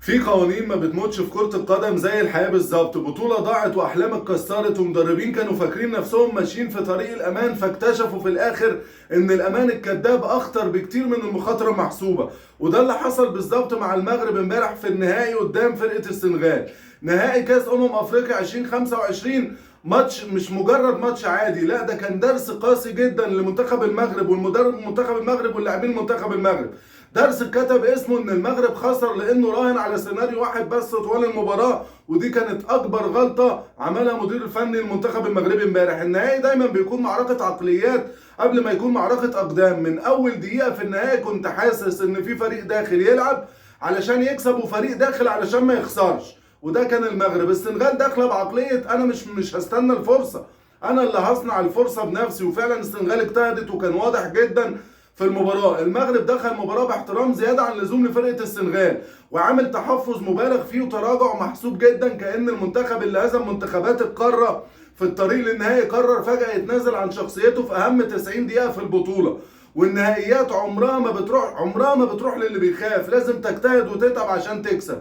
في قوانين ما بتموتش في كرة القدم زي الحياة بالظبط. بطولة ضاعت وأحلام اتكسرت ومدربين كانوا فاكرين نفسهم ماشيين في طريق الأمان، فاكتشفوا في الآخر إن الأمان الكذاب أخطر بكتير من المخاطرة المحسوبة. وده اللي حصل بالظبط مع المغرب امبارح في النهائي قدام فرقة السنغال. نهائي كأس أفريقيا 2025. ماتش مش مجرد ماتش عادي، لا ده كان درس قاسي جدا لمنتخب المغرب والمدرب منتخب المغرب واللاعبين منتخب المغرب. درس اتكتب اسمه ان المغرب خسر لانه راهن على سيناريو واحد بس طوال المباراه، ودي كانت اكبر غلطه عملها مدير الفني المنتخب المغربي امبارح. النهائي دايما بيكون معركه عقليات قبل ما يكون معركه اقدام. من اول دقيقه في النهائي كنت حاسس ان في فريق داخل يلعب علشان يكسب وفريق داخل علشان ما يخسرش، وده كان المغرب. السنغال داخله بعقليه انا مش هستنى الفرصه، انا اللي هصنع الفرصه بنفسي، وفعلا السنغال اجتهدت وكان واضح جدا في المباراة. المغرب دخل المباراة باحترام زيادة عن اللزوم لفرقة السنغال، وعامل تحفظ مبالغ فيه وتراجع محسوب جدا، كأن المنتخب اللي هزم منتخبات القارة في الطريق للنهائي قرر فجأة يتنازل عن شخصيته في أهم 90 دقيقة في البطولة. والنهائيات عمرها ما بتروح للي بيخاف، لازم تجتهد وتتعب عشان تكسب.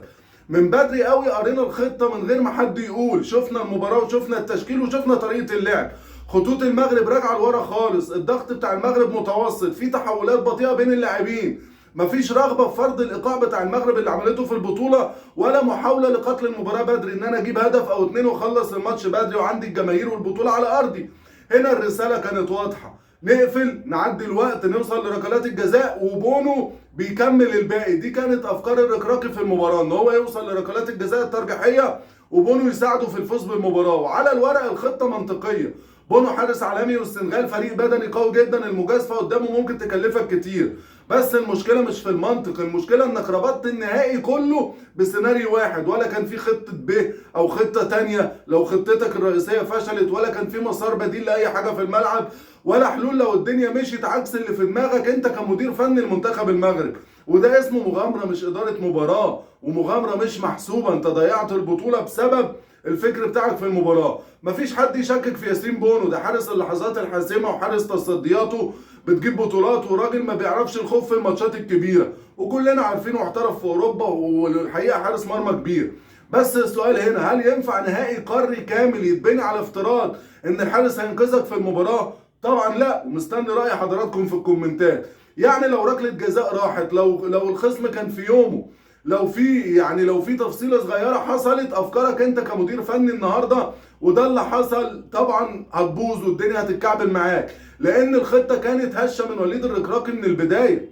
من بدري قوي قرينا الخطة من غير ما حد يقول، شفنا المباراة وشفنا التشكيل وشفنا طريقة اللعب. خطوط المغرب راجعه لورا خالص، الضغط بتاع المغرب متوسط، في تحولات بطيئه بين اللاعبين، مفيش رغبه في فرض الايقاع بتاع المغرب اللي عملته في البطوله، ولا محاوله لقتل المباراه بدري ان انا اجيب هدف او اتنين واخلص الماتش بدري وعندي الجماهير والبطوله على ارضي. هنا الرساله كانت واضحه، نقفل نعدي الوقت نوصل لركلات الجزاء وبونو بيكمل الباقي. دي كانت افكار الركراكي في المباراه، ان هو يوصل لركلات الجزاء الترجيحيه وبونو يساعده في الفوز بالمباراه. وعلى الورق الخطه منطقيه، بونو حارس عالمي والسنغال فريق بدني قوي جدا، المجازفه قدامه ممكن تكلفك كتير، بس المشكله مش في المنطق، المشكله انك ربطت النهائي كله بسيناريو واحد، ولا كان في خطه ب او خطه تانيه لو خطتك الرئيسيه فشلت، ولا كان في مسار بديل لاي حاجه في الملعب، ولا حلول لو الدنيا مشيت عكس اللي في دماغك انت كمدير فني لمنتخب المغرب. وده اسمه مغامره مش اداره مباراه، ومغامره مش محسوبه. انت ضيعت البطوله بسبب الفكر بتاعك في المباراه. مفيش حد يشكك في ياسين بونو، ده حارس اللحظات الحاسمه وحارس تصدياته بتجيب بطولات، وراجل ما بيعرفش الخوف في الماتشات الكبيره، وكلنا عارفينه واحترف في اوروبا والحقيقه حارس مرمى كبير. بس السؤال هنا، هل ينفع نهائي قاري كامل يتبني على افتراض ان الحارس هينقذك في المباراه؟ طبعا لا، ومستني راي حضراتكم في الكومنتات. يعني لو ركله جزاء راحت، لو الخصم كان في يومه، لو في تفصيله صغيره حصلت، افكارك انت كمدير فني النهارده وده اللي حصل طبعا هتبوظ والدنيا هتتكعبل معاك، لان الخطه كانت هشه من وليد الركراكي من البدايه.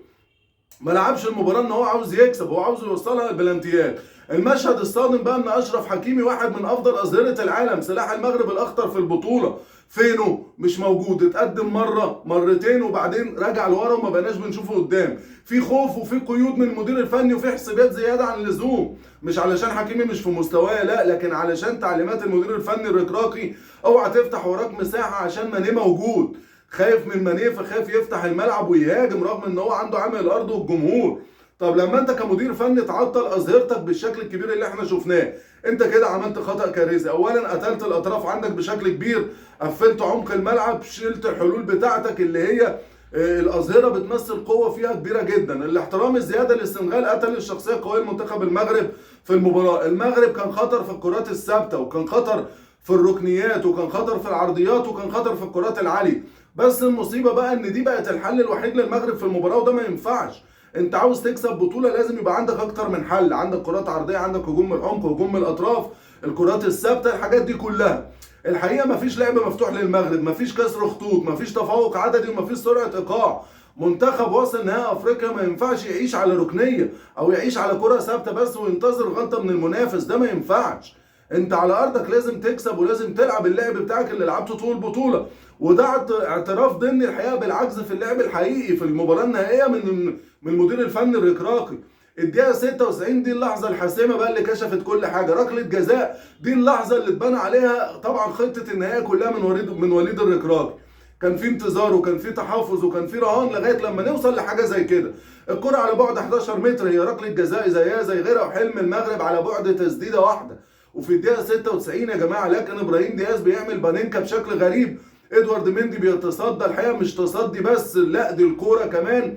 ما لعبش المباراه ان هو عاوز يكسب، هو عاوز يوصلها للبلانتيات. المشهد الصادم بقى ان اشرف حكيمي واحد من افضل اظهره العالم، سلاح المغرب الاخطر في البطوله، فينه؟ مش موجود. اتقدم مره مرتين وبعدين رجع لورا وما بقناش بنشوفه قدام. في خوف وفي قيود من المدير الفني وفي حسابات زياده عن اللزوم، مش علشان حكيمي مش في مستواه، لا، لكن علشان تعليمات المدير الفني الركراكي. اوعى تفتح وراك مساحه عشان ماني موجود، خايف من ماني فخاف يفتح الملعب ويهاجم رغم ان هو عنده عامل الارض والجمهور. طب لما انت كمدير فني تعطل اظهرتك بالشكل الكبير اللي احنا شفناه، انت كده عملت خطأ كارثي. اولا قتلت الاطراف عندك بشكل كبير، قفلت عمق الملعب، شلت الحلول بتاعتك اللي هي الاظهره بتمثل قوه فيها كبيره جدا. الاحترام الزياده للسنغال قتل الشخصيه القويه لمنتخب المغرب في المباراه. المغرب كان خطر في الكرات الثابته، وكان خطر في الركنيات، وكان خطر في العرضيات، وكان خطر في الكرات العاليه. بس المصيبه بقى ان دي بقت الحل الوحيد للمغرب في المباراه، وده ما ينفعش. انت عاوز تكسب بطوله لازم يبقى عندك اكتر من حل، عندك كرات عرضيه، عندك هجوم من العمق، هجوم من الاطراف، الكرات الثابته، الحاجات دي كلها. الحقيقه مفيش لعب مفتوح للمغرب، مفيش كسر خطوط، مفيش تفوق عددي، ومفيش سرعه ايقاع. منتخب واصل نهائي افريقيا ما ينفعش يعيش على ركنيه او يعيش على كره ثابته بس وينتظر غلطه من المنافس، ده ما ينفعش. انت على ارضك لازم تكسب ولازم تلعب اللعب بتاعك اللي لعبته طول البطوله. وده اعتراف ضمني الحقيقه بالعجز في اللعب الحقيقي في المباراه النهائيه من المدير الفني الركراكي. الدقيقه 96 دي اللحظه الحاسمه بقى اللي كشفت كل حاجه، ركله جزاء دي اللحظه اللي اتبنى عليها طبعا خطه النهائي كلها من وليد الركراكي. كان في انتظار وكان في تحفظ وكان في رهان لغايه لما نوصل لحاجه زي كده. الكره على بعد 11 متر، هي ركله جزاء زيها زي غيرها، وحلم المغرب على بعد تسديده واحده. وفي الدقيقه 96 يا جماعه، لكن ابراهيم دياز بيعمل بانينكا بشكل غريب، ادوارد مندي بيتصدى، الحقيقه مش تصدي بس، لا دي الكوره كمان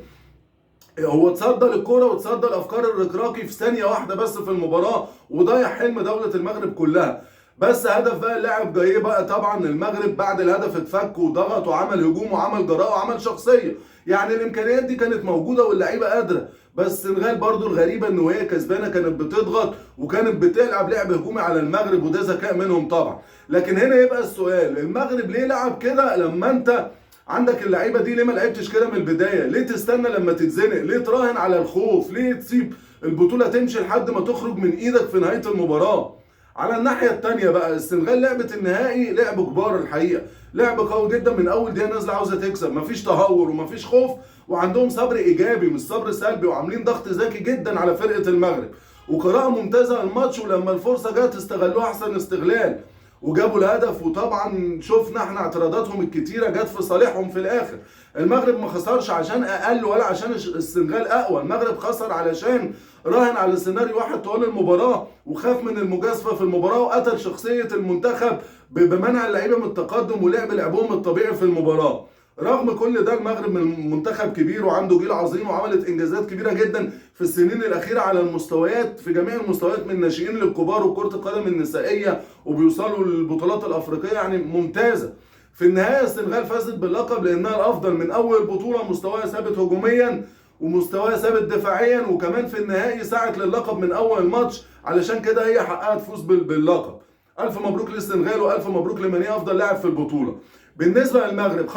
هو اتصدى للكرة واتصدى الافكار الركراكي في ثانية واحدة بس في المباراة، وضيع حلم دولة المغرب كلها. بس هدف بقى اللاعب جاي بقى، طبعا المغرب بعد الهدف اتفك وضغط وعمل هجوم وعمل جراءة وعمل شخصية. يعني الامكانيات دي كانت موجودة واللعيبة قادرة. بس السنغال برضو الغريبة ان وهي كسبانة كانت بتضغط وكانت بتلعب لعب هجومي على المغرب، وده ذكاء منهم طبعا. لكن هنا يبقى السؤال، المغرب ليه لعب كده لما انت عندك اللعيبه دي؟ ليه ما لعبتش كده من البدايه؟ ليه تستنى لما تتزنق؟ ليه تراهن على الخوف؟ ليه تسيب البطوله تمشي لحد ما تخرج من ايدك في نهايه المباراه؟ على الناحيه الثانيه بقى، السنغال لعبه النهائي لعب كبار الحقيقه، لعب قوي جدا من اول دقيقه نازله عاوزه تكسب، مفيش تهور ومفيش خوف، وعندهم صبر ايجابي مش صبر سلبي، وعاملين ضغط ذكي جدا على فرقه المغرب، وقراءه ممتازه الماتش، ولما الفرصه جت استغلوها احسن استغلال وجابوا الهدف. وطبعا شفنا احنا اعتراضاتهم الكتيره جت في صالحهم في الاخر. المغرب ما خسرش عشان اقل ولا عشان السنغال اقوى، المغرب خسر علشان راهن على سيناريو واحد طوال المباراه، وخاف من المجازفه في المباراه، وقتل شخصيه المنتخب بمنع اللعيبه من التقدم ولعب لعبهم الطبيعي في المباراه. رغم كل ده المغرب من منتخب كبير وعنده جيل عظيم، وعملت انجازات كبيره جدا في السنين الاخيره على المستويات، في جميع المستويات من الناشئين للكبار وكره القدم النسائيه، وبيوصلوا للبطولات الافريقيه يعني ممتازه. في النهايه السنغال فازت باللقب لانها الافضل من اول بطوله، مستواها ثابت هجوميا ومستواها ثابت دفاعيا، وكمان في النهائي سعت للقب من اول ماتش، علشان كده هي حققت تفوز باللقب. الف مبروك للسنغال والف مبروك لمن هي افضل لاعب في البطوله. بالنسبه للمغرب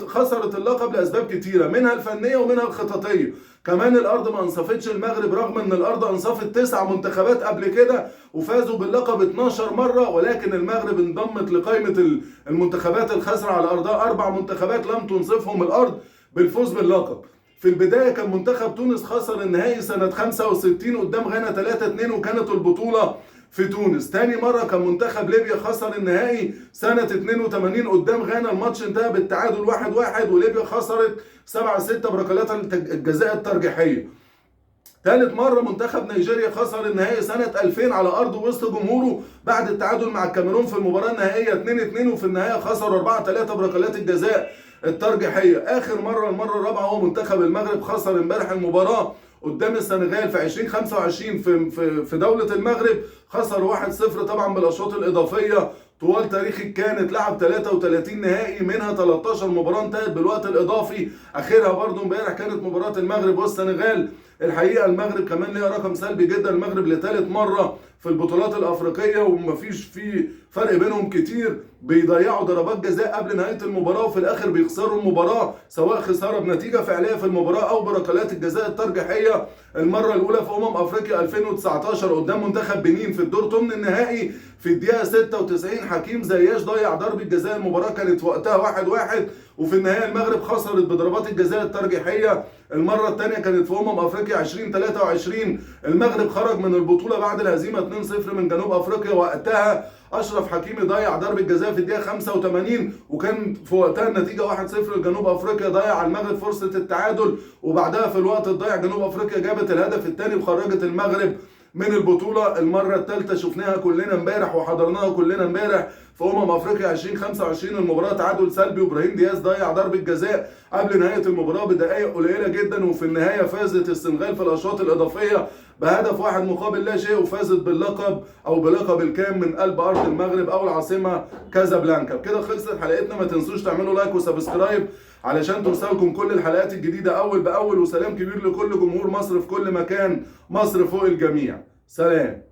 خسرت اللقب لاسباب كتيره، منها الفنيه ومنها الخططيه. كمان الارض ما انصفتش المغرب، رغم ان الارض انصفت 9 منتخبات قبل كده وفازوا باللقب 12 مره، ولكن المغرب انضمت لقائمه المنتخبات الخاسره على ارضها، 4 منتخبات لم تنصفهم الارض بالفوز باللقب. في البدايه كان منتخب تونس خسر النهائي سنه 65 قدام غانا 3-2، وكانت البطوله في تونس. تاني مرة كان منتخب ليبيا خسر النهائي سنة 82 قدام غانا، الماتش انتهى بالتعادل 1-1، وليبيا خسرت 7-6 بركلات الجزاء الترجيحية. ثالث مرة منتخب نيجيريا خسر النهائي سنة 2000 على أرضه وسط جمهوره بعد التعادل مع الكاميرون في المباراة النهائية 2-2، وفي النهاية خسروا 4-3 بركلات الجزاء الترجيحية. آخر مرة المرة الرابعة هو منتخب المغرب خسر امبارح المباراة قدام السنغال في 2025 في دولة المغرب، خسر 1-0 طبعا بالأشواط الإضافية. طوال تاريخ كانت لعب 33 نهائي، منها 13 مباراة انتهت بالوقت الإضافي، آخرها برضو امبارح كانت مباراة المغرب والسنغال. الحقيقة المغرب كمان ليها رقم سلبي جدا، المغرب لثالث مرة في البطولات الأفريقية ومفيش في فرق بينهم كتير، بيضيعوا ضربات جزاء قبل نهاية المباراة وفي الآخر بيخسروا المباراة، سواء خسارة بنتيجة فعلية في المباراة أو بركلات الجزاء الترجيحية. المرة الأولى في أفريقيا 2019 قدام منتخب بنين في الدور ثمن النهائي، في الدقيقة 96 حكيم زياش ضيع ضربة جزاء، المباراة كانت وقتها 1-1، وفي النهاية المغرب خسرت بضربات الجزاء الترجيحية. المرة الثانية كانت في أفريقيا 2023، المغرب خرج من البطولة بعد الهزيمة 2-0 من جنوب أفريقيا، وقتها أشرف حكيمي ضيع ضربة جزاء في الدقيقة 85، وكان في وقتها النتيجة 1-0 لجنوب أفريقيا، ضيع المغرب فرصة التعادل، وبعدها في الوقت الضايع جنوب أفريقيا جابت الهدف الثاني وخرجت المغرب من البطولة. المرة الثالثة شفناها كلنا امبارح وحضرناها كلنا امبارح في أفريقيا 2025، المباراة تعادل سلبي، وإبراهيم دياز ضيع ضربة جزاء قبل نهاية المباراة بدقائق قليلة جدا، وفي النهاية فازت السنغال في الأشواط الإضافية بهدف 1 مقابل لا شيء، وفازت باللقب أو بلقب الكام من قلب أرض المغرب أو العاصمة كازابلانكا. بكده خلصت حلقتنا، ما تنسوش تعملوا لايك وسبسكرايب علشان توصلكم كل الحلقات الجديدة أول بأول، وسلام كبير لكل جمهور مصر في كل مكان، مصر فوق الجميع. سلام.